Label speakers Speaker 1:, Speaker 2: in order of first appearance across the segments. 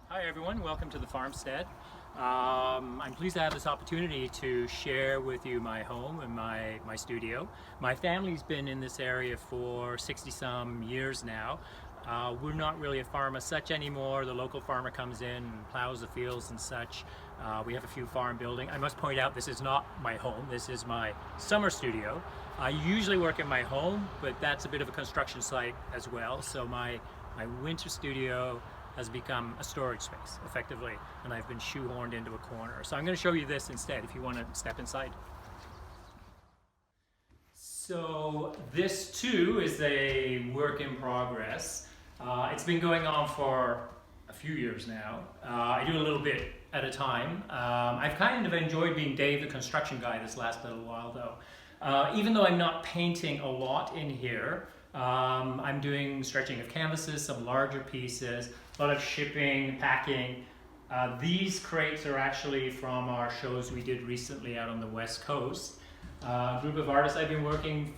Speaker 1: Hi everyone, welcome to the farmstead. I'm pleased to have this opportunity to share with you my home and my studio. My family's been in this area for 60 some years now. We're not really a farm as such anymore. The local farmer comes in and plows the fields and such. We have a few farm buildings. I must point out this is not my home, this is my summer studio. I usually work in my home, but that's a bit of a construction site as well. So my winter studio has become a storage space, effectively, and I've been shoehorned into a corner. So I'm going to show you this instead if you want to step inside. So this too is a work in progress. It's been going on for a few years now. I do a little bit at a time. I've kind of enjoyed being Dave the construction guy this last little while though. Even though I'm not painting a lot in here, I'm doing stretching of canvases, some larger pieces, a lot of shipping, packing. These crates are actually from our shows we did recently out on the West Coast. A group of artists I've been working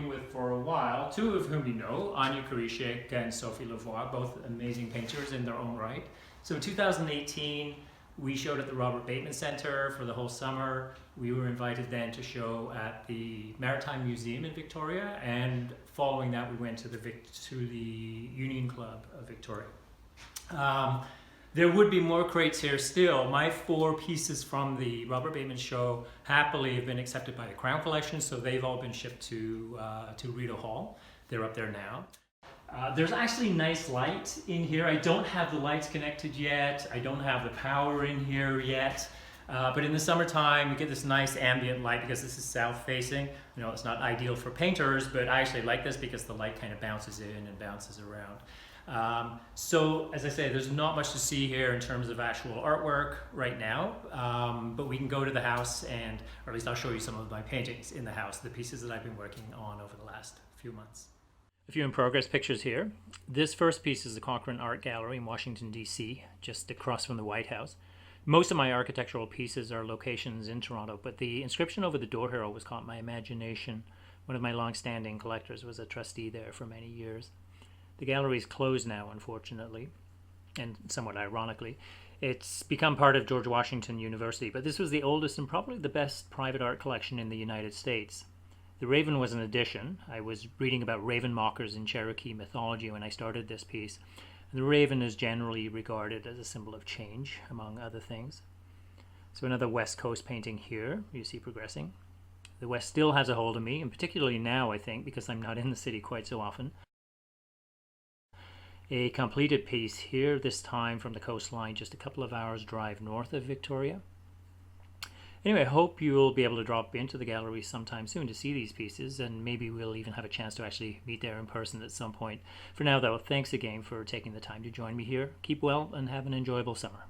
Speaker 1: with for a while, two of whom you know, Anya Karishik and Sophie Lavoie, both amazing painters in their own right. So in 2018, we showed at the Robert Bateman Center for the whole summer. We were invited then to show at the Maritime Museum in Victoria, and following that we went to the Union Club of Victoria. There would be more crates here still. My 4 pieces from the Robert Bateman show happily have been accepted by the Crown Collection, so they've all been shipped to Rideau Hall. They're up there now. There's actually nice light in here. I don't have the lights connected yet. I don't have the power in here yet. But in the summertime, we get this nice ambient light because this is south facing. You know, it's not ideal for painters, but I actually like this because the light kind of bounces in and bounces around. So as I say, there's not much to see here in terms of actual artwork right now, but we can go to the house and, or at least I'll show you some of my paintings in the house, the pieces that I've been working on over the last few months. A few in progress pictures here. This first piece is the Cochrane Art Gallery in Washington, D.C., just across from the White House. Most of my architectural pieces are locations in Toronto, but the inscription over the door here always caught my imagination. One of my long-standing collectors was a trustee there for many years. The gallery is closed now, unfortunately, and somewhat ironically. It's become part of George Washington University, but this was the oldest and probably the best private art collection in the United States. The raven was an addition. I was reading about raven mockers in Cherokee mythology when I started this piece. The raven is generally regarded as a symbol of change, among other things. So another West Coast painting here, you see progressing. The West still has a hold of me, and particularly now, I think, because I'm not in the city quite so often. A completed piece here, this time from the coastline, just a couple of hours drive north of Victoria. Anyway, I hope you'll be able to drop into the gallery sometime soon to see these pieces, and maybe we'll even have a chance to actually meet there in person at some point. For now, though, thanks again for taking the time to join me here. Keep well and have an enjoyable summer.